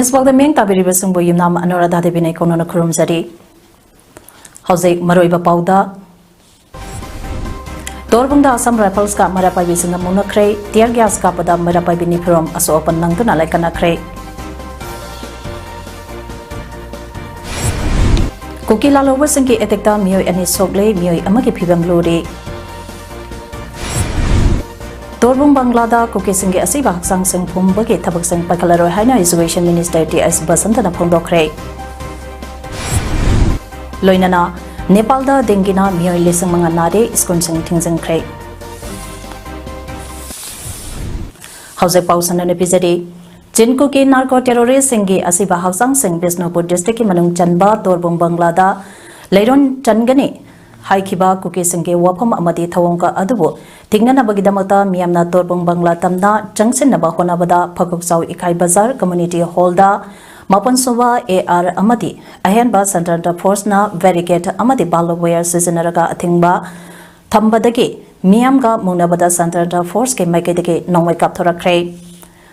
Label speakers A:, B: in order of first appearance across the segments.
A: Niswag the main tabiribasung boyumnam Anuradha Devine Kono Kurum Zari. Hause Maroiba Pauda Torbunda Assam Rifles ka Marapai in the Munakre, Dear Gas Kapada Marapai Binipurum, Aso open Nangtuna like an acre. Kukilalo Wasangi Etekta Mio and his Sogle, Mio Amaki Pibam Luri. Torbung Banglada, Kukisingi Asiba Sang Sing Pumbaki Tabaksang Pakalaro Haina Isolation Minister T.S. Basantana Pundokre. Loinana, Nepalda Dengina Mio Lisang Manganade is consing Tingsang Cray. House of Pausan and Episode Jinkuki Narco Terrorist Singi Asiba Haksang Sing Bisnopur District Manung Chanba, Torbung Banglada, Layron Changani. Haikiba Kukisingi Wapam Amadi Tawonka Adubo, Tingana Bagidamata, Miamna Torbung Bangla Tamna, Junction Nabahona Bada, Pakuksau Ikai Bazar, Community Holda, Mapansova AR Amadi, Ahenba Santanta Force na Varicate Amadi Balaware Seasonaraga Atingba, Tambadagi, Miamga Munabada Santanta Force ke Makedeke, Nongway Kaptora Cray.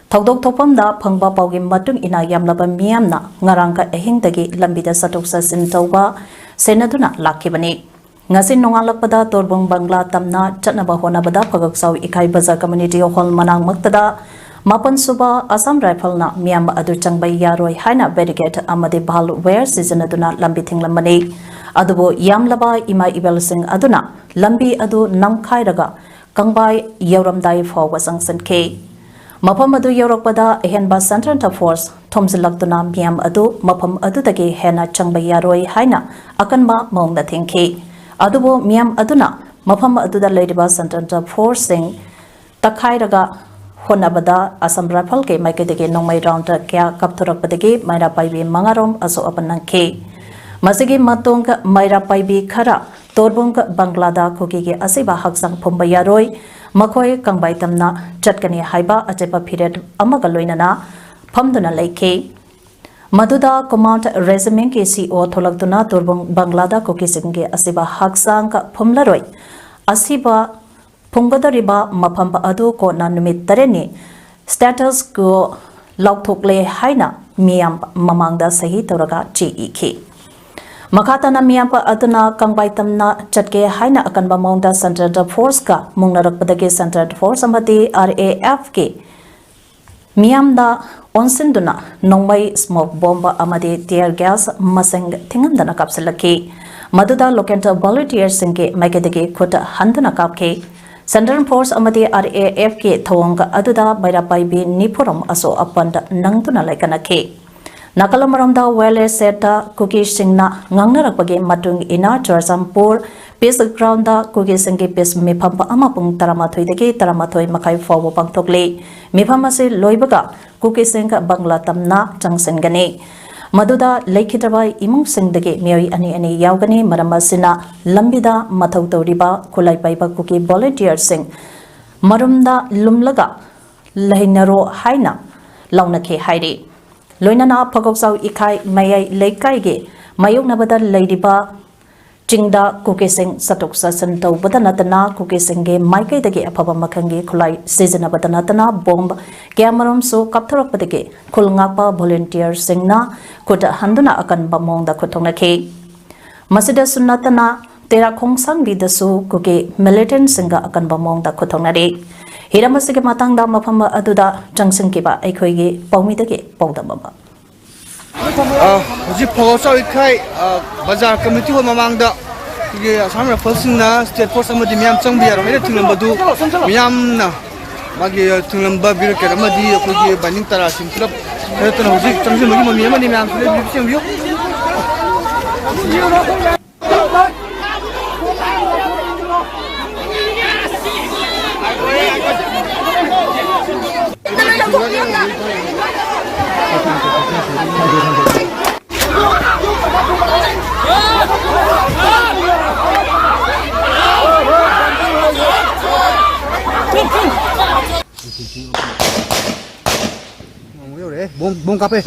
A: Togdok Topamda, Pangba Pogim Matung ina Yamlaba Miamna, Naranga Ehingdagi, Lambida Satuksa Sintauba, Senaduna Lakibani. Ngasin nongalakpada Torbung Bangla Tamna Chatnaba Honabada Pagaksaw Ikai Bazar Community Hall Manang Magtada Mapan Suba Assam Rifle na Miam Adu Changbay Yaroi Haina Barricade Amadi Bal Where Season Aduna Lambiting Lamani Adubo Yamlaba Ima Ibelsing Aduna Lambi Adu Namkairaga Kangbay Yoramdai for Wasang K Mapam Adu Yorokpada Ehenba Santanta Force Tomzilakduna Miam Adu Mapam Adu Dagi Hena Changbay Yaroi Haina Akanba Mong the Tinki Adubo Miam Aduna, Mapam Aduda Ladyba Santanta Forcing Takairaga Honabada, Assam Rapalke, Makedeke, Nongmay round Kya Kapturak Padeke, Maira Paibi Mangarom, Aso Apananke. Masigi Matung, Maira Paibi Kara, Torbung Banglada, Kukiki Asiba Haksang Pumbayaroi, Makoi Kangbaitamna, Chatkani Haiba, Ajepa period, Amagaloinana, Pamduna Lake. Maduda Command Resume KCO Tolagduna Turbung Banglada Kokisinge Asiba Haksang Pumlaroi Asiba Pungadariba Mapamba Adu Ko Nanumit Tareni Status Go Lautokle Haina Miam Mamangda Sahi Toraga GEK Makatana Miampa Aduna Kangbaitamna Chatke Haina Akanba Monda Central Force Ka Mungnarakpadake Central Force Amati RAFK Miamda Onsinduna, Nongway smoke bomba amadi tear gas maseng tingandana kapsalaki. Maduda Lokenta volunteers sinke Makedeke Kuta Handana Kapke. Central Force amadi RAFK Tawanga Aduda Bairapai Nipurum Aso Apanda Nangtuna Laikanake. Nakalamaramda Wele Seta Kuki Singna Ngangarakpage Matung Ina Chorsampur Peace Grounda Kuki Singi Peace Mipampa Amapung Taramatoi Deki Taramatoi Makai Forwo Pangtokle Mipamasi Loibaga Kuki Singa Bangla Tamna Changsengani Maduda Lakitabai Imung Singdege Mary Ani Yaugani Maramasina Lambida Matauto Riba Kulai Paiba Kuki Volunteer Sing Marumda Lumlaga Lahinaro Haina Launake Haidi Loinana Pagoksau Ikai Mayai Lekaige Mayuk Nabada Ladyba Jingda Kukising Satuksa Santo Badanatana Kukisinge Maike Dege Apaba Makangi Kulai Season Badanatana Bomb Gamarum so Kaptarak Padege Kulngapa Volunteer Singna Kuda Handuna Akan Bamong da Kutonake Masida Sunatana Tera Kongsang Didasu Kuki Militant Singa Akan Bamong da Kutonare Hiramasige Matangda Mapama Aduda Jangsinkiba Ekoigi Paumidage Paudamaba.
B: Uji Pogosa Ikai Bazar Committee of Mamanga Sama Persona State Force Amadi Miam Changbia, Tinambadu, Miamna, Magi Tinamba Birkamadi, Kugi Banintara Simplop, Uji Changi Miamani Miam. Bom café.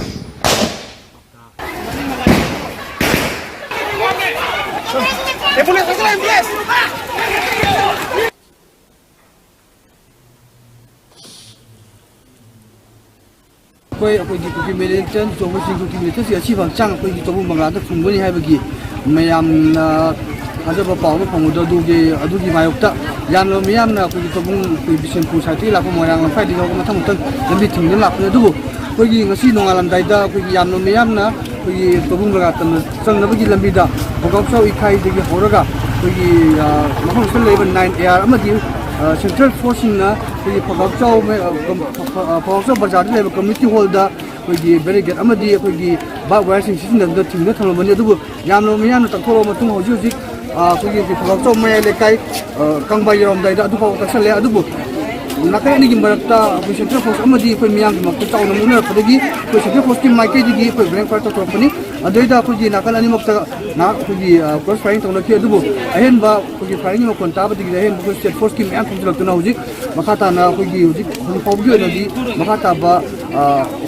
B: की मेलेंचन जोबसिंग की militancy अच्छी function की तबु मंगलाद फुंगनी हाइबगी मयाम अजब पाव फंगुद अदुगी मायोक्ता यामनो मियामना की तबु की बिशनपुर साइति लाको मोरांग फाइदि को मथां मथां लंबी थिंगन लाखने दुबु कोई ngasi नोंगालमदाइदा कोई यामनो मियामना कोई तबु मंगलाद चंगनबगी लंबीदा भगवसौ इखाई दगी होरगा कोई मफम सल लेबन 9 AR अमदी सेंट्रल फोर्सिंगना कोई भगवसौ बाजार लेब कम्युनिटी हॉलदा कोई बैरिकेड अमदी कोई बा वायरसिंग सिस्टम द थिंगना थलबनी दुबु यामनो मियामना तखोरो मतुंग होजि कोई भगवसौ मया लेकाई कंबा यरमदाइदा अदुफाव तसले अदुबु नाकाय नि गिमरता कोई सेंट्रल फोर्स अमदी कोई मियाम मक्ता चाउन मुनर पदगी कोई सेंट्रल फोर्स की माइके दिगी कोई ब्रेक पार्ट तोपनी अदैदा कोई नाकाल अनि मक्ता ना कोई क्रॉस फायरिंग तोलखि अदुबु अहेन बा कोई फायरिंग मकोन ताबदी अहेन कोई स्टेट फोर्स की मियाम खुजलक्तना होजि मखाता ना कोई होजि पाउदी ओनदी मखाता बा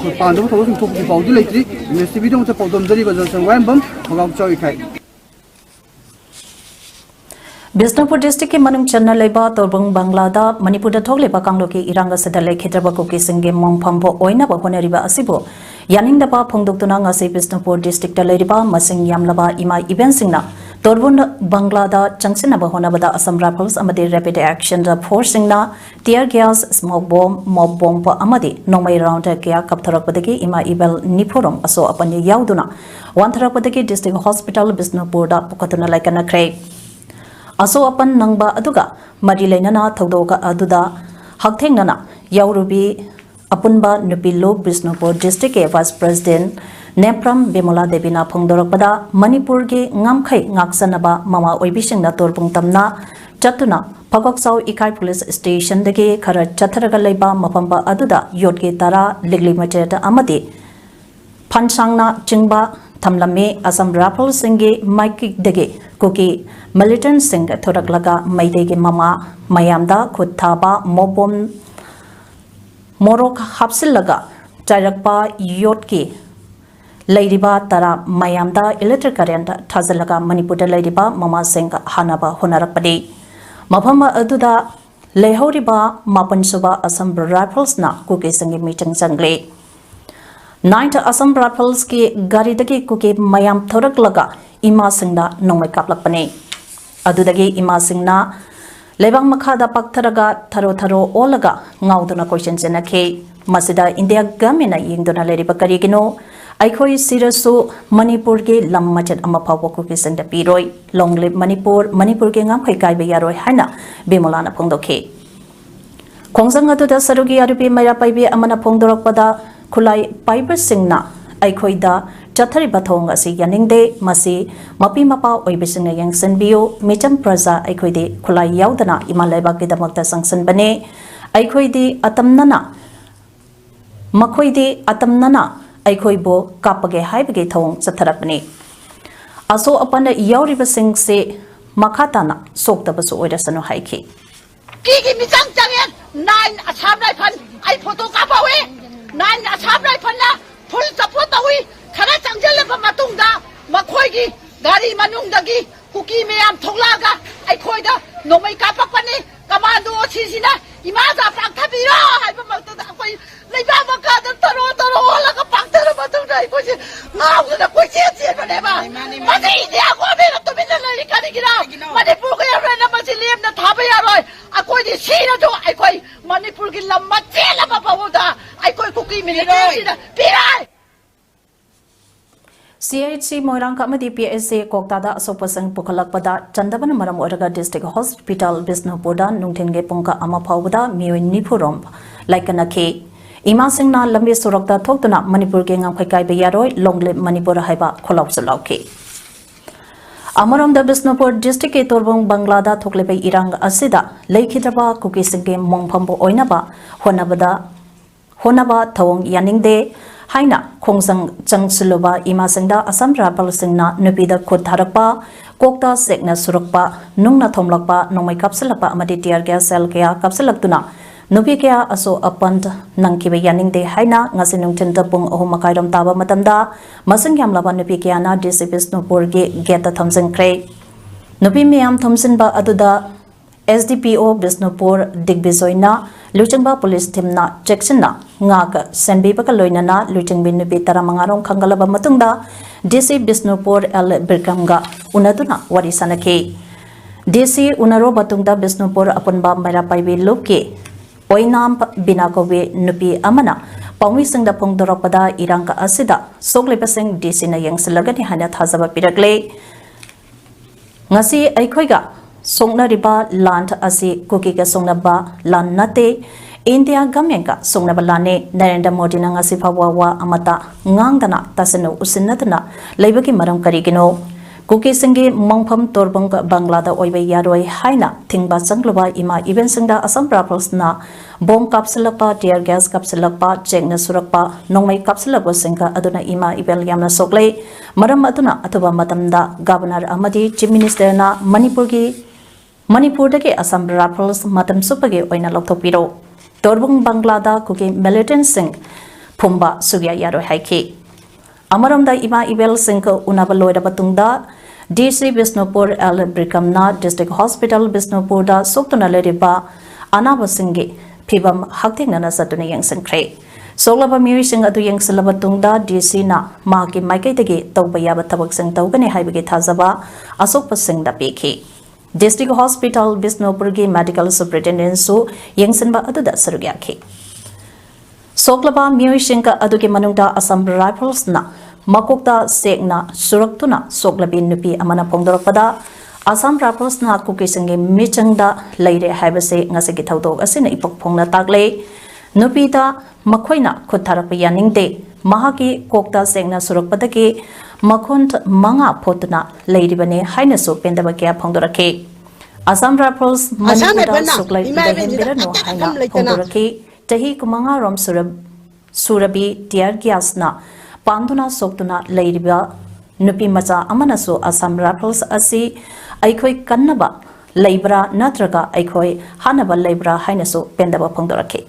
B: कोई पांदो थोरो थोपकी पाउदी लेत्रि इन्वेस्टिगेटिव मते पाउदम दरि बजन वायम मगाम चाइखाई
A: बिष्णुपुर डिस्ट्रिक्ट के मनुंग चन्ना लेबा तोरबंग बांग्लादा मणिपुर थोगलेबा कांगलोकी इरांगा सदा लेखिद्रबा कुकी सिंगे मोंफामबो ओइनाबा होनरिबा असिबो यानिंगदबा फोंदोक्तुना ngasi बिष्णुपुर डिस्ट्रिक्ट लेरिबा मसिंग यामलबा इमा इवेंट सिंगना तोरबुन बांग्लादा चंगसिनबा होनबदा असम राइफल्स अमदे रैपिड एक्शन फोर्स सिंगना tear gas smoke bomb mob bomb अमदे नोमै राउंड क्या कपथरकपदगी इमा इबल निफोरम असो अपने याउदुना वांथरकपदगी डिस्ट्रिक्ट हॉस्पिटल बिष्णुपुरदा पुकतुना लाइकनख्रे असो अपन नंगबा अदुगा मरी लेनना थौदोका अदुदा हकथेंगना याउरुबी अपुनबा नुपिलो बिष्णुपुर डिस्ट्रिक्ट के वाइस प्रेसिडेंट नेप्रम बेमोला देवीना फोंदोरकपदा मणिपुर के ngamkhai ngaksanaba mama oibisingna torpung tamna chatuna phagoksaw ikai police station dege khara chatharaga leiba mapamba aduda yotke tara ligli macheta amadi phansangna chingba thamlame asam rifle singe maiki dege Kuki militant सिंह थोरकलगा मैदेगे ममा मयामदा खुथाबा मोबोम मोरोक हापसिलगा चाइरकपा योटकी लैरिबा तरा मयामदा इलेक्ट्रिक करेंट थाजलगा मणिपुर लैरिबा ममा सिंह हानाबा होनरकपदि मफम अदुदा लेहौरिबा मापनसुबा असम राइफल्सना कोकी सिंगे मीटिंग चंगले 9th असम राइफल्स की गाड़ी दगी कुके मयाम थोरकलगा इमा सिंगना नोंमै कापलकपने अदुदगी इमा सिंगना लेबांग मखादा पक्थरगा थरो थरो ओलगा ngauduna क्वेश्चन जनखे मसिदा इंडिया गवर्नमेंट यिंगदुना लेरिबा करिगिनो आइखोई सिरसु मणिपुर के लम मचत अमा फावो कुकी सिंगदा पिरोय लोंगलिप मणिपुर के ngamkhai kaiba yaroy haina बेमोलाना फोंदोखे खोंजंग अदुदा सरुगी आरुपी मैरा पाइबे अमना फोंदोरकपदा खुलाई पाइबर सिंगना आइखोइदा चथरिबा थोंग असि यानिंगदे मसि मपी मपा ओइबिसिंग यंगसनबियो मिचम प्रजा आइखोइदे खुलाई याउदना इमा लेबाकी दमकता संगसनबने आइखोइदे अतमनना मखोइदे अतमनना आइखोइबो कापगे हाइबगे थोंग चथरपने असो अपन याउरिबसिंग से मखाताना सोक्तबसु ओइरसनु हाइखि
C: की मिचम चंगेन 9 असम राइफल आई फोटो कापावे 9 असम राइफल ना फुल सपोर्ट तवी खरा चंगजलबा मतुंगदा मखोइगी गाड़ी मनुंगदगी कुकी मेयाम थोगलागा आइखोइदा नोमै कापकपने कमांडो छिसिना इमाजा पाक्थबिरो हाइबा मक्तदा कोइ लेबा मकादा तरो तरो लगा पाक्थर मतुंगदा आइखोइ नाउदा कोइ चेचे बनेबा मदे इदिया गोबे तुमिना लरि करिगिरा मणिपुर को यारना मसिलेम न थाबा यारोय आकोइदि सिना जो आइखोइ मणिपुर की लम्मा चेलबा पावदा आइखोइ कुकी मिलिटेंसीना पिराय
A: CHC मोइरांग अमदी PSA कोक्तादा असोपसंग पुखलकपदा चंदबन मरम ओरगा डिस्ट्रिक्ट हॉस्पिटल बिष्णुपुरदा नुंगथिनगे पुंका अमा फावबदा मियोय निफुरोम लाइकनखे इमा सिंगना लंबे सुरक्ता थोक्तुना मणिपुर के ngamkhai kaiba yaroy longlip Manipur हाइबा खोलावसु लाउखे अमरमदा बिष्णुपुर डिस्ट्रिक्ट के तोरबंग बांग्लादा थोकलेबे इरांग असिदा लेखिद्रबा कुकी सिंगे मोंगफामबो ओइनाबा होनबा थोंग यानिंगदे हाइना खोंजंग चंगसुलुबा इमा सिंगदा असम राइफल सिंगना नुपीदा खुद थारकपा कोक्ता सेकना सुरकपा नुंगना थोमलकपा नोमै कापसलकपा अमदि टियर गैस सेल कया कापसलकतुना नुपी कया असो अपंत नंगकिबे यानिंगदे हाइना ngasi nungtinda pung 3 makairom taba matamda masing yamlaba nupi kaya na DC Bishnupur ge geta thamjangkre nupi miyam thamsinba aduda SDPO Bishnupur Digbijoyna Luchangba police team na checksinna ngaka senbibaka loinana luchingbi nupi taramangarong khangalaba matungda DC Bisnupur L Birkamga unaduna wari sanake DC unaro batungda Bisnupur apunba maira paibi lupke oinam binakowe nupi amana Pangwi sing da pong doropada irangka asida soglebasing DC na yang selagani hanya thazaba piragle ngasi aikhoiga songna riba land asi kuki ga songna ba lan nate India government ka songna ba lane Narendra Modi na ngasi phawa amata ngangdana tasenu usinnatna leibaki maram karigino kuki singi mongpham torbong Banglada oibe yaroi haina thingba changloba ima event singda Assam Rifles na bom kapsilapa tear gas kapsilapa chekna surakpa nongmai kapsilapa singka aduna ima ibel yamna soklei maram aduna atuba matamda governor amadi chief minister na Manipur dake Assam Rifles matam supage oina lokthopiro torbong Banglada kuki militant sing phumba sugya yaroi haiki Amaramda ima ibel singka unabaloida batungda DC Bisnupur L Brikamna District Hospital Bisnupur da soktuna leriba anaba singi phibam haktingnana satuna yang sangkre soglaba miri sing adu yang salabatungda DC na maki maikai tawbaya batabak sing tawgani haibagi thazaba asokpa sing da peki District Hospital Bisnupur gi medical superintendent su yang sinba adu da sarugyakhi Soglaba miri singka adu ki manungda Assam Rifles na Makokta sekna suraktuna soglabi nupi amana pongdorpada Assam Rifles na kuki singe michangda leire haibase ngasigi thaudok asina ipok phongna tagle nupi da makhoina khutharapa yaningde mahaki kokta sekna surakpadaki makhont manga photuna leiribane haina so pendaba kya phongdorake Assam Rifles manipura soglai bidahembira no haina phongdorake tahi kumanga rom surabi tiar gyasna Panduna soktuna leiriba nupi macha amanasu Assam Rifles asi aikhoi kannaba leibra natraga aikhoi hanaba leibra hainasu pendaba phongdorake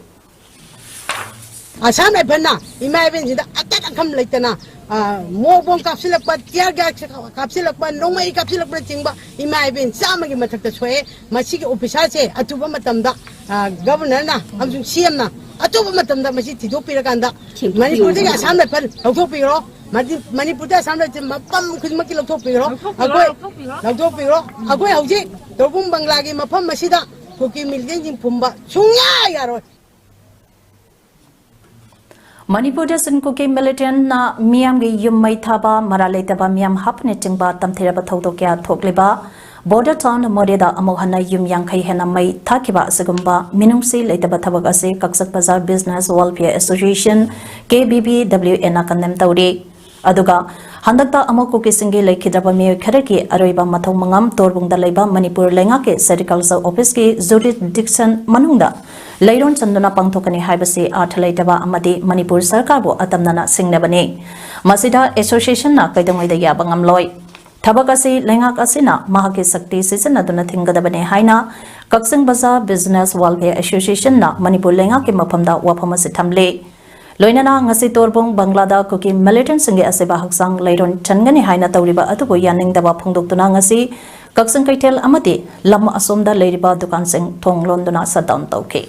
C: Assam Rifles ima event jida atak akam leitana mo bom kapsilakpa tiar ga kapsilakpa nongmai kapsilakpa chingba ima event samagi mathakta soe masigi officer se atuba matamda governor na amsung CM na Atuba matamda masi tidopiraganda Manipur de Assam Rifles lautopiro Manipur de Assam Rifles mapam khudmaki lautopiro agoi hauji torbung Bangla gi mapam masida kuki miljen jing phumba sungya yaro
A: Manipur de sin kuki militant na miam gi yummai thaba maralaitaba miam hapne chingba tamthiraba thodokya thokleba Border town Moreda Amohana Yum Yankai Henamai Takiba Sagumba Minumsi Laitaba Tabagase Kaksak Bazar Business Welfare Association KBBWN Kandem Tauri Aduga Handakta Amokuki Singi Laikidaba Mir Karaki Araiba Matau Mangam Torbungda Laiba Manipur Lengake Sericulture Office ki Jurisdiction Manungda Lairon Chanduna Pangtokani Haibasi Artalaitaba Amadi Manipur Sarkarbo Atamnana Singnabane Masida Association na Kaidamida Yabangam Loy Tabakasi lengak asina mahaki sakti season aduna thingadabane haina Kaksing Bazaar Business Welfare Association na Manipur lengak ki maphamda waphamasi thamle loinana ngasi torbong Banglada kuki militant singe aseba haksang lairon changani haina tawriba atubo yaningdaba phongdoktuna ngasi Kaksing Kaitel amati lam asomda leiriba dukan sing thonglonduna shutdown tawke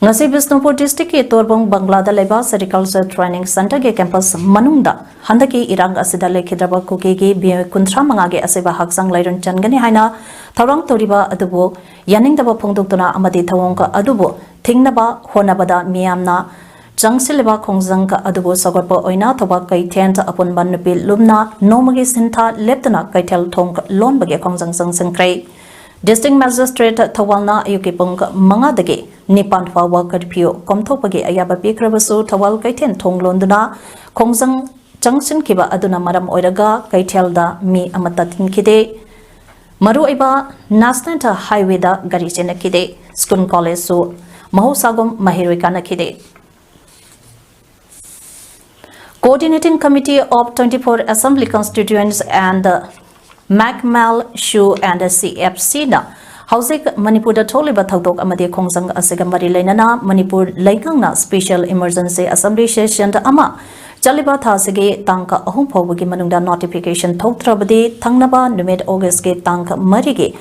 A: Ngasi Bisnupur District ki Torbong Banglada leba Sericulture Training Center ke campus manungda handaki irang asida lekhidraba kuki gi kuntra manga ge aseba haksang lairon changani haina thawrang toriba adubo yaningdaba phongdoktuna amadi thawongka adubo thingnaba honabada miyamna jangsileba khongjangka adubo sagorpa oina thoba kaithent apun bannupi lumna nomagi sintha leptana kaithel thong lonbage khongjang sangkrai District Magistrate Thawalna Ayukipung Mangadagi Nipan Fawa Curfew Komthopagi Ayaba Pikrabasu Thawal Kaiten Thonglonduna Khongjang Junction Kiba Aduna Maram Oiraga Kaitelda Mi Amatatin Kide Maru Iba National Highway da Gari Kide School College Su Mahusagum Mahirikana Kide Coordinating Committee of 24 Assembly Constituents and Macmal Shu and CFC na Hausik Manipur da Toliba Thawdok amadi Khongjang asiga mari lainana Manipur Laikangna Special Emergency Assembly Session da ama Chaliba thasige tangka ahum phawgi manungda notification thoktrabadi thangnaba numit August ge tangka marigi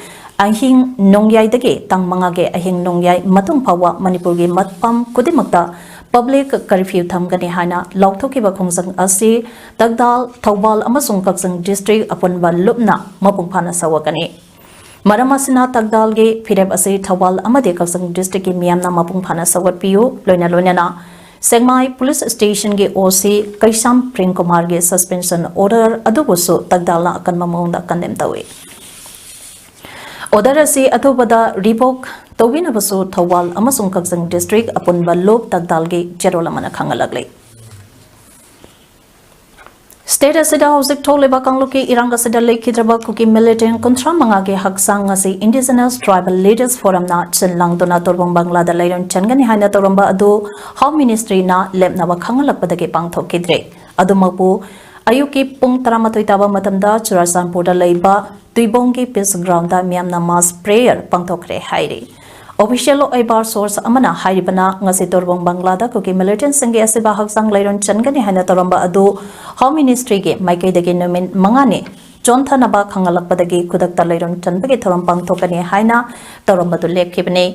A: ahing nongyai tang mangage ahing nongyai matung phawa Manipur gi matpam kudimakta public curfew thamgani haina lauthokiba khongjang asi Tagdal Thobal amasung Kaksang district apunba lupna mapungphana sawakani Maramasina Tagdal ge phirep ase Thobal amade Kaksang district gi miyamna mapungphana sawatpiu loina Sengmai police station ge OC Kaisam Prem Kumar ge suspension order adubusu Tagdal na akan mamongda condemn tawi Order asi athobada revoke tawina basu Thobal amasung Kaksang district apunba lop Tagdal ge jerolamana khangalagle State asida hauzik tholeba kangluki iranga sida lekhidraba kuki militant kontra mangage haksang asi indigenous tribal leaders forum na chenlang dona torbong bangla da lairon changani haina toromba adu home ministry na lepnaba khangalakpadage pangthokidre adumapu ayuki pung 13 taba matamda Churasanpur da leiba tuibonggi peace ground da miamna mass prayer pangthokre hairi Official Oibar source amana hairibana ngasi torbong Banglada kuki militant singe asiba haksang lairon changani haina toromba adu Home Ministry ge maikai dagi nomin mangani Jontha naba khangalakpadagi kudakta lairon chanbagi thorom pangthokani haina toromba du lekhibani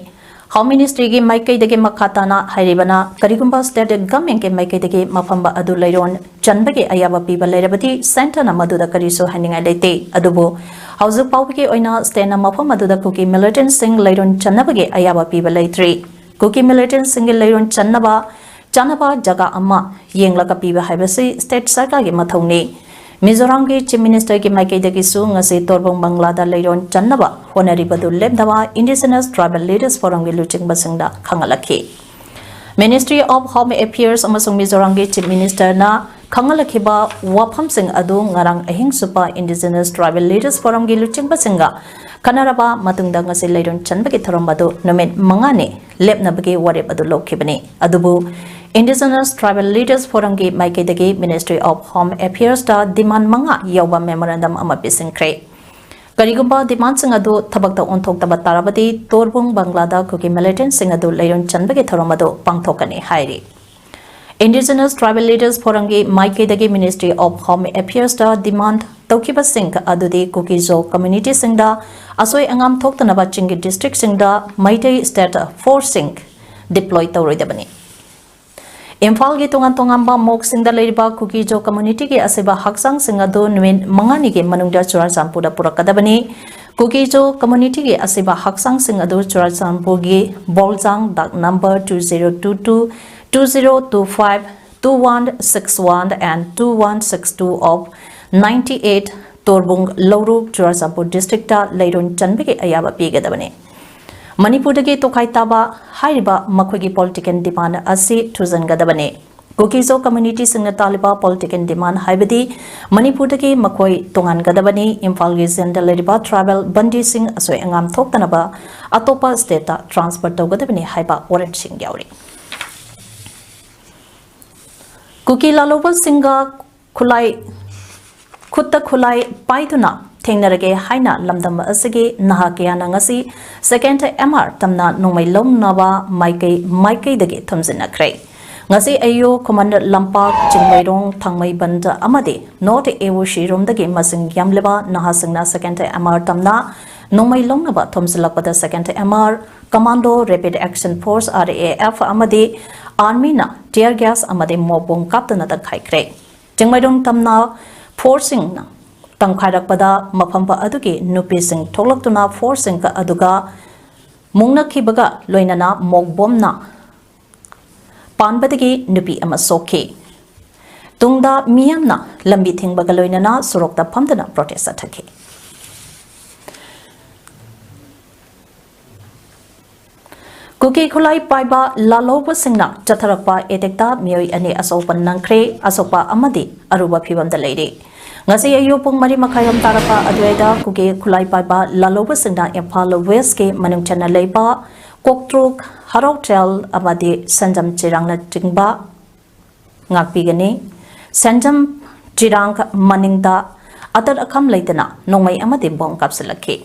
A: Home Ministry ge maikai dagi makhatana hairibana karigumba state government ge maikai dagi mafamba adu lairon chanbagi ayaba piba lairabati center na maduda kariso haninga leite adubu Hauzu Pauki oina state na mafam aduda kuki militant sing lairon chanabagi ayaba piba laitri kuki militant sing lairon chanaba jaga amma yenglaka piba haibasi state sarkar gi mathongni Mizoram gi chief minister gi maikai dagi su ngasi torbong Banglada lairon chanaba honari badu lebdawa indigenous tribal leaders forum gi luching basingda khangalakhi Ministry of Home Affairs amasung Mizoram gi chief minister na khangalakhiba wafam sing adu ngarang ahing supa indigenous tribal leaders forum gi luching basinga kanaraba matungda ngasi lairon chanbagi thorombadu nomen mangane lepnabagi warep adu lokhibani adubu Indigenous Tribal Leaders Forum gi maikai dagi Ministry of Home Affairs da demand manga yawba memorandum ama pisingkre karigumba demand sing adu thabakta onthok taba tarabati torbong Banglada kuki militant sing adu lairon chanbagi thoromadu pangthokani hairi Indigenous Tribal Leaders Forum gi maikai dagi Ministry of Home Affairs da demand tawkiba sing adudi kuki zo community sing da asoi angam thoktanaba chingi district sing da maitai state forcing deploy tawroidabani Imphal gi tongan mok singda leiba kuki jo community gi asiba haksang singado nuin mangani gi manungda Churasanpur da purakadabani kuki jo community gi asiba haksang singado Churasanpur gi Boljang dak number 2022 2025 2161 and 2162 of 98 Torbung Loruk Churasanpur district da leiron chanbigi ayaba pigadabani Manipur dagi tokai taba hairiba makhogi political demand asi thuzangadabane Kukizo community singna taliba political demand haibadi Manipur dagi makhoi tongan gadabani Imphal gi zenda leriba tribal bandi sing asoi angam thoktanaba atopa state ta transfer tawgadabani haiba warrant sing yauri Kuki laloba singa khulai khutta khulai paiduna Tengnarage haina lamdam asigi nahakiyana ngasi second MR tamna nongmai lomnaba maikai dagi thumzinakre ngasi ayo commander lampak chingmairong thangmai banda amade not ewo shirom dagi masing yamleba nahasingna second MR tamna nongmai lomnaba thumzilakpada second MR commando rapid action force RAF amade army na tear gas amade mobong kaptana da khaikre chingmairong tamna forcing na Tangkhairakpada mafamba adugi nupi sing tholaktuna forcing ka aduga mungnakhibaga loinana mogbomna panbadagi nupi ama sokhi tungda miyamna lambi thingbaga loinana surokta phamdana protest athaki Kuki khulai paiba laloba singna chatharakpa etekta miyoi ani asopan nangkhre asopa amadi aruba phibamda leire ngasi ayo pung mari makhayam tarapa adwaida kuki khulai paiba laloba singna Imphal West ke manungchana leiba koktruk harotel amadi sanjam chirangna tingba ngakpigani sanjam chirang maningda atar akham leitana nongmai amadi bong kapsalakhi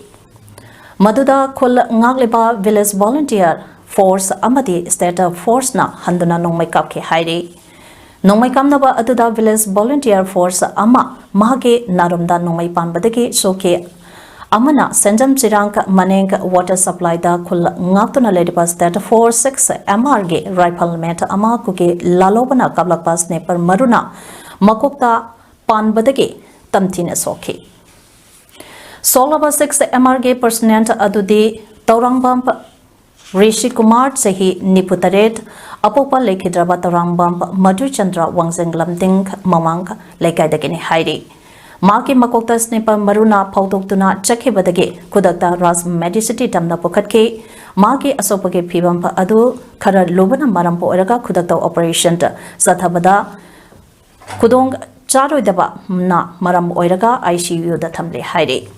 A: maduda khul ngakleba village volunteer force amadi state force na handuna nongmai kapke hairi nongmai kamnaba aduda village volunteer force ama mahage narumda nongmai panbadagi soke amana senjam chirang maneng water supply da khul ngak na lady bus that 46 mrg riflement ama kuke lalobana kablak bus ne par maruna makokta pan badage tamthina sokhi Solava 6 MRG personnel adudi Taurangbam Rishi Kumar Sahi Niputaret Apopa Lekidraba Taurangbam Madhu Chandra Wangseng Lamting Mamang Lekaidagini Hairi Maki Makokta Snipa Maruna Paudoktuna Chakibadage Kudakta Ras Medicity Tamna Pukatke Maki Asopake Pibampa Adu Kara Lubana Marampo Eraga Kudakta Operation Satabada Kudong Charoidaba Na Maram Oiraga ICU da Tamle Hairi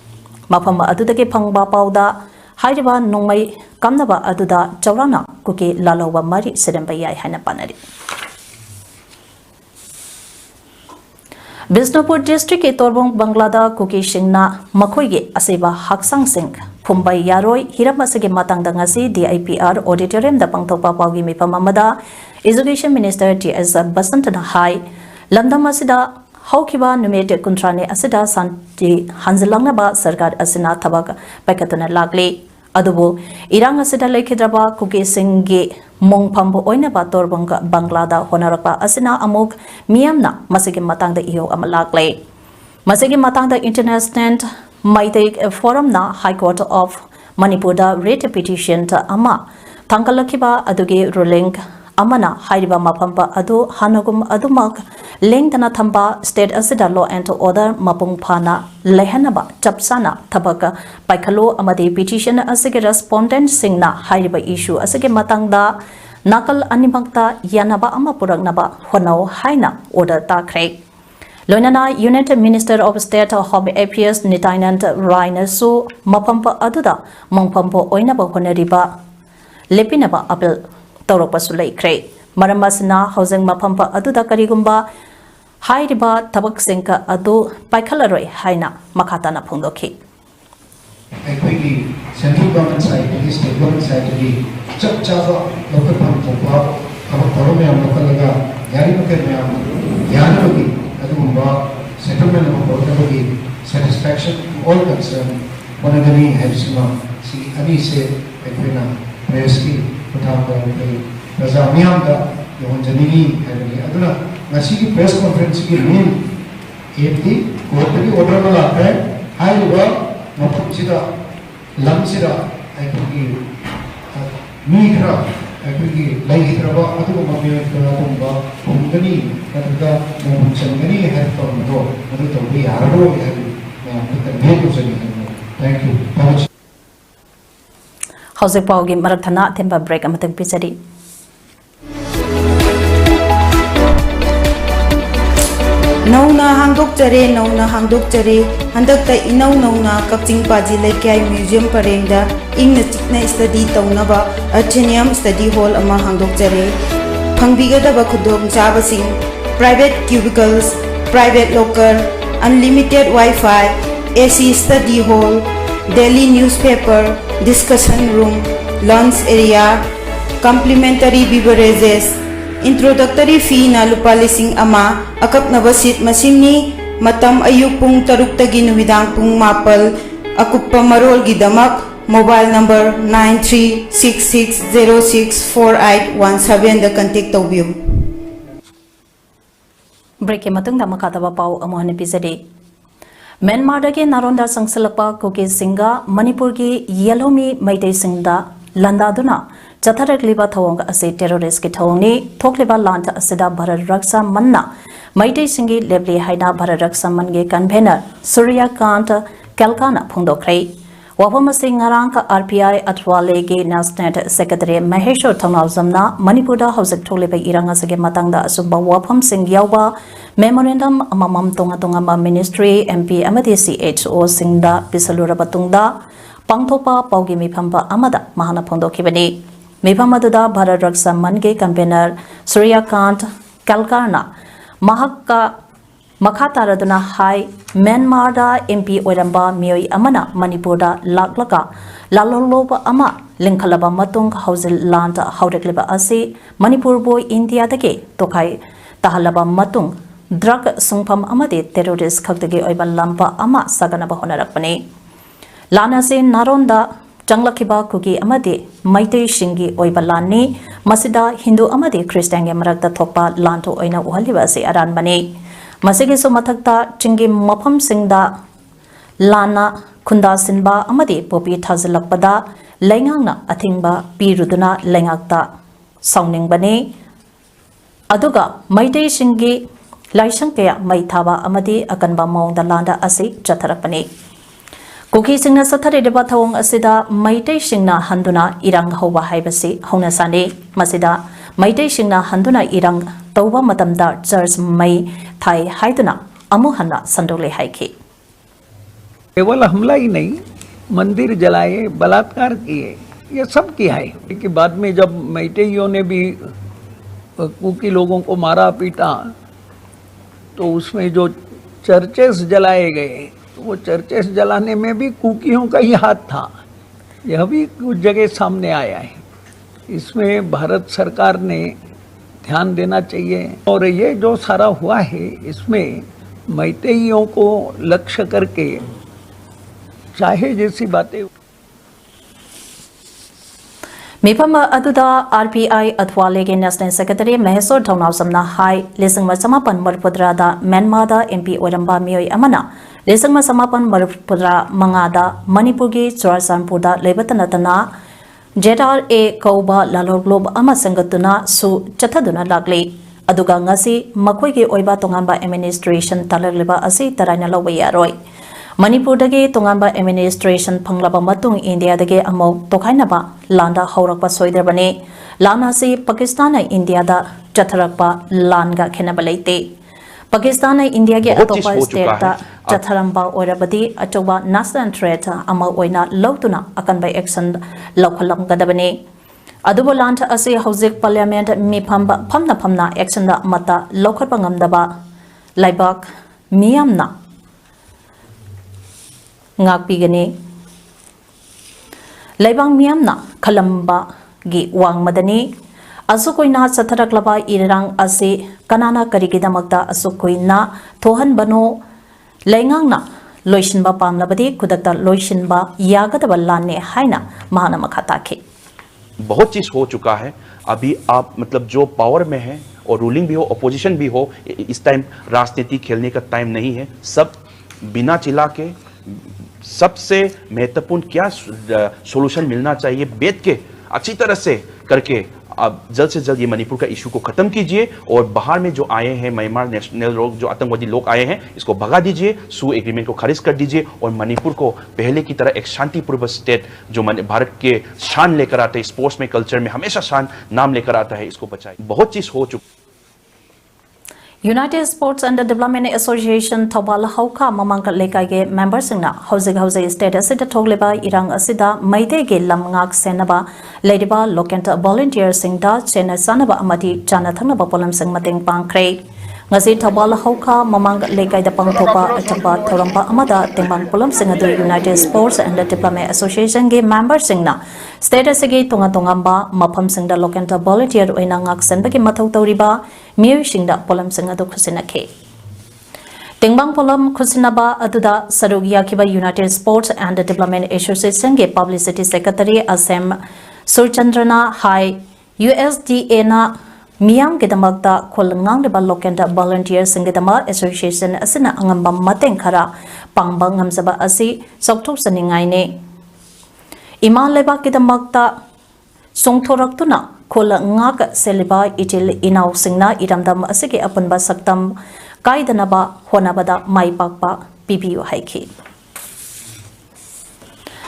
A: Mapam adudake pangba pauda hairiba nongmai kamnaba aduda chaurana kuki laloba mari seremba yai haina panari Bisnupur district ke Torbong Banglada kuki singna makhoi ge aseba haksang sing phumbai yaroi hiramasage matangda ngasi DIPR auditorium da pangtokpa pawgi mipam amada Education Minister TS Basantana Hai lamdam asida Haukiba numete kuntrane asida santi hanzilangnaba sarkar asina thabak paikatuna lagli adubu irang asida lekhidraba kuki singge mongphambo oinaba Torbong Banglada honarakpa asina amuk miyamna masigi matangda iyo amalagle masigi matangda international maitai forum na High Court of Manipur da writ petition ta ama tangkalakiba adugi ruling amana hairiba mapampa adu hanagum adumak lengtana thamba state asida law and order mapung phana lehanaba chapsana thabaka paikhalo amadi petition asige respondent singna hairiba issue asige matangda nakal animakta yanaba ama puragnaba honau haina order takre Loinana United Minister of State Hobby APS Nitainant Rainasu mapampa aduda mongpampo oinaba honariba lepinaba apel Taurakpasu laikre maramasna housing mapampa aduda karigumba hairiba tabak singka adu paikhalaroi haina makhatana phongdokhi
D: aikoigi central government side state government side gi chap chaba local fund thokpa abak korome am lokalaga yari muke am yanagi adugumba settlement of portability satisfaction to all concerned wanagani helpsima si ani se aikoina prayerski Razamiyamda yung janini hari aduna nasi ki press conference ki main APD court ki order wala hai high level mapam sida lam sida ai ki migra ai ki lai hitraba adu mabye ba umgani kadga changani hai to do adu to bi arbo hai मैं आपको thank you
A: Hausa Paugi Marathana Temba break amatang pisari.
E: Nauna hangdok jare handakta inau nauna Kakching Paji Laikai Museum Parengda ingna chikna study taunaba Athenaeum Study Hall ama hangdok jare phangbigadaba khudong chabasing private cubicles private locker unlimited Wi-Fi AC study hall daily newspaper discussion room lunch area complimentary beverages introductory fee na lupa lising ama akap na basit masingni matam ayuk pung taruk tagi numidang pung mapal akuppa marol gidamak mobile number 9366064817 da contact tawbiyo
A: break matung da makataba pau amohane pisade Myanmar dagi naronda sangsalakpa kuki singa Manipur gi Yalomi Maitei singda landaduna Jatharak liba thawong ase terrorist ki thawni thokliba lanta asida Bharat Raksa Manna Maitei singi lebli haina Bharat Raksa Mange convener Surya Kant Kalkana phungdokhrei Wapama Singh Ngarangka RPI Atwale ge National Secretary Maheshwar Thangnawjamna Manipurda Hausak Tholibai Iranga sage matangda asumba wapam sing yauba memorandum amamam tonga tonga ma ministry MP amadi CHO singda pisalura batungda pangthopa paugi mipamba amada mahana phongdokhibani miphamadada Bharat Raksa Mange convener Surya Kant Kalkarna mahakka Makataraduna Hai Myanmar da MP Oiramba Mioi Amana Manipurda Laklaka Laloloba Ama Linkalaba Matung Hausil Land Haurekliba Asi Manipur Boy India Dake Tokai Tahalaba Matung Drug Sungpam Amade Terrorist Kaktagi Oiban Lampa Ama Saganaba Honarakpani Lana se naronda Janglakiba kuki amadi Maite Shingi Oibalani Masida Hindu amadi Christian Yamarakta Topa Lanto Oina Uhalivasi Aran Bani Masigi Sumatakta Chingi Mopam Singda Lana Kunda Sinba amadi Popi Tazilakpada Lengangna Atingba Piruduna Lengakta Sounding Bani Aduga Maite Shingi Laishankaya Maitaba amadi Akanba Maung the Landa Asi Chatarapani Kuki Singna Satari de Batawong Asida Maite Singna Handuna Irang Hova Haibasi Honasani Masida Maite Singna Handuna Irang Tauba Matamda Church Mai Thai Haiduna Amuhana Sandole Haiki
F: केवल हमला ही नहीं मंदिर जलाए बलात्कार किए ये सब किया है कि बाद में जब मैतेइयों ने भी कुकी लोगों को मारा पीटा तो उसमें जो चर्चेस जलाए गए तो वो चर्चेस जलाने में भी कुकियों का ही हाथ था यह भी कुछ जगह सामने आया है इसमें भारत सरकार ने ध्यान देना चाहिए और ये जो सारा हुआ है इसमें मैतेइयों को लक्ष्य करके चाहे जैसी बातें
A: Mipama Aduda RPI Atwale ke National Secretary Mahesor Thongnau Samna Hai Lesang Masamapan Marpudrada Myanmar MP Oramba Mioi Amana Lesang Masamapan Marpudra Mangada Manipur gi Churasanpurda Lebatanatana JRA Kauba Lalor Globe Ama Sangatuna Su Chataduna Lagli Aduga ngasi makhoi gi oiba tongamba administration talagliba asi taraina lawai yaroi Manipur dagi tongamba administration panglaba matung India dagi amo tokhainaba landa haurakpa soidrabani lana si Pakistan ai India da chatharakpa langa khenaba leite Pakistan ai India ge atopa state da chatharamba oirabadi atoba national threat ama oina lotuna akanbai action lokhalam gadabani Adubo land asi hauzik parliament mi phamna action da mata lokhatpa ngamdaba laibak miyamna Ngakpigani Laibang Miamna Kalamba Gi Wang Madani Asukoina Sataraklaba Irang Asi Kanana Karikidamakta Asukoina Tohan Bano Laingangna Loishinba Pamlabadi Kudakta Loishinba Yagadaba Lane Haina Mahana Makataki
G: बहुत चीज हो चुका है अभी आप मतलब जो power में है और रूलिंग भी हो अपोजिशन भी हो इस टाइम राजनीति खेलने का टाइम नहीं है सब बिना चिल्ला के सबसे महत्वपूर्ण क्या सॉल्यूशन मिलना चाहिए बैठ के अच्छी तरह से करके आप जल्द से जल्द ये मणिपुर का इशू को खत्म कीजिए और बाहर में जो आए हैं म्यांमार नेशनल लोग जो आतंकवादी लोग आए हैं इसको भगा दीजिए सू एग्रीमेंट को खारिज कर दीजिए और मणिपुर को पहले की तरह एक शांतिपूर्ण स्टेट जो भारत के शान लेकर आते हैं स्पोर्ट्स में कल्चर में हमेशा शान नाम लेकर आता है इसको बचाए बहुत चीज हो चुकी
A: United Sports and Development Association Thobal Hauka Mamangka Lekage members na Hauze status it Togleba Irang Asida Maide ge Lamngak Senaba Ladyba Lokenta volunteer singda Chena Sanaba Amati Janathanaba Polam Sing Mating Pankre Ngasi Thobal Hauka Mamang Lekai the Pangtopa Atapa Toramba Amada Timbang Polam Singadu United Sports and Development Association ge members singna status ge Tonga Tongamba Mapam Singda Lokenta volunteer Oinangak Senbaki Matau Toriba Miu Shingda Polam Singadu Kusinake. Tingbang Polam Kusinaba Aduda Sarugia Kiba United Sports and Development Association ge Publicity Secretary Asem Surchandrana Hai USDA na Miyam Gidamakta Kolangang de Balokenda Volunteers Singidama Association Asina Angamba Mateng Kara Pangbang Hamzaba Asi Soktok Saningai ne Iman Leba Gidamakta Songtoraktuna Kola Ngaka Seliba Itil Inau Singna Idamdam Asiki Apunba Saktam Kaidanaba Honabada Mai Bakpa PPU Haiki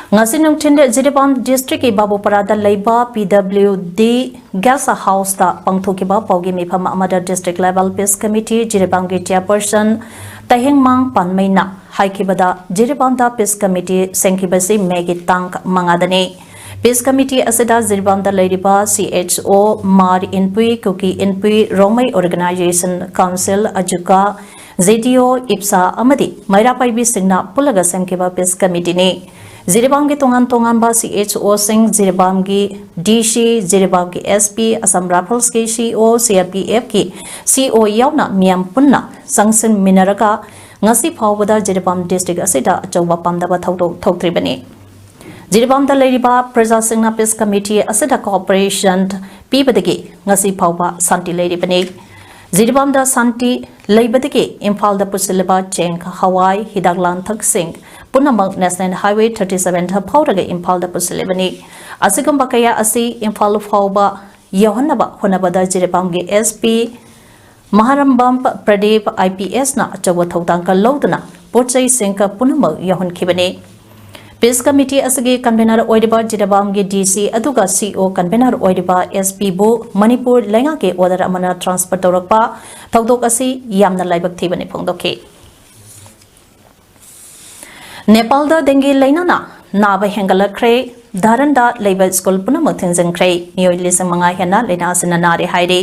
A: Ngasinung Tinde Ziribam District Babu Parada Laiba PWD Gas House da Pangtokiba Paugi Mipama Amada District Level Peace Committee Jiribam Chairperson Tahing Mang Panmaina Haikibada Jiribam da Peace Committee Senkibasi Megi Tank Mangadani Peace Committee Asida Ziribam da Laiba CHO Mar Inpui Kuki Inpui Romai Organization Council Ajuka ZDO Ipsa Amadi Maira Paibi Singna Pulaga Senkiba Peace Committee ne Ziribam ki tongan ba CHO Singh Ziribam ki DC Ziribam ki SP Assam Rifles ki CO CRPF ki CO yauna miyam punna sangsin minaraka ngasi phawbada Jiribam district asida achauba pamdaba thoktribani Jiribam da leiriba Praja Singna Peace Committee asida cooperation pibadagi ngasi phawba santi leiribani Jiribam da santi leibadagi Imphal da pusilaba cheng Hawaii hidaglan thak sing Punamang National Highway 37 ha phawraga Imphal da pusilibani asigamba kaya asi Imphal phawba yohanaba honabada Jiribam ge SP Maharambam Pradeep IPS na achawa thawdang ka lodana pochai singka punamag yohon khibani Peace Committee asagi convener oidiba Jiribam ge DC aduga CO convener oidiba SP bu Manipur lenga ke order amana transfer tawrakpa thawdok asi yamna laibak thibani phongdokhi Nepal da dengue lainana naba hengalakre Dharanda Labor School punamag thinjangkre mioi lisang mga hena laina sinanari hairi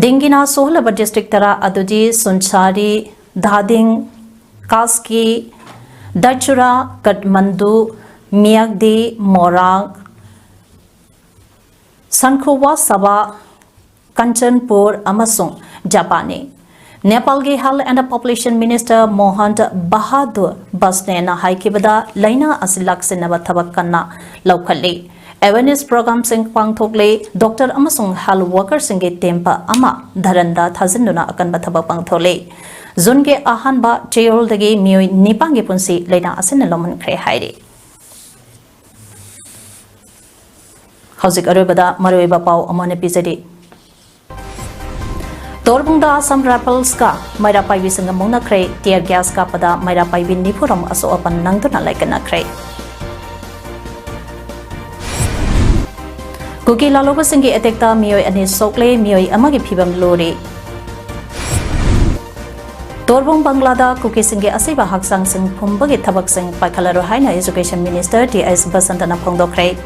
A: Dingina Sohlaba district tara aduji Sunchari Dading Kaski Dachura Katmandu Miagdi Morang Sankhuwa Sabha Kanchanpur Amasung Japani Nepal ge Health and Population Minister Mohan Bahadur Basne na haikibada laina asilak sinaba thabak kanna laukhali Awareness program sing pangthokle Dr. Amasung Health Worker singe tempa ama dharanda thajinduna akan bathaba pangthole Zunge ahanba cheyol dagi mioi nipange punsi laina asin loman khre haire Hauzik arobada maroiba pau amane pizadi Torbungda Assam Rifles ka Maira Paibi singamong na kre tear gas ka pada Maira Paibi nipuram aso apan nangduna laikana kre Kuki laloba singi etekta mioi ani sokle mioi amagi phibam lori Torbung Banglada Kuki singi asiba haksang sing pumbagi thabak sing paikhalaro haina Education Minister TS Basantana phongdokre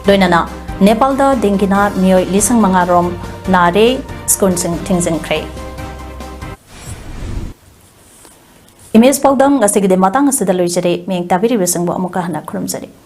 A: Doinana Nepal da dingina mioi lisang mga rom nare skun sing tingzing kre Image PAODAM ngasigi de matang asidaloi jare meng tabiri besang bo amuka hana khurumjari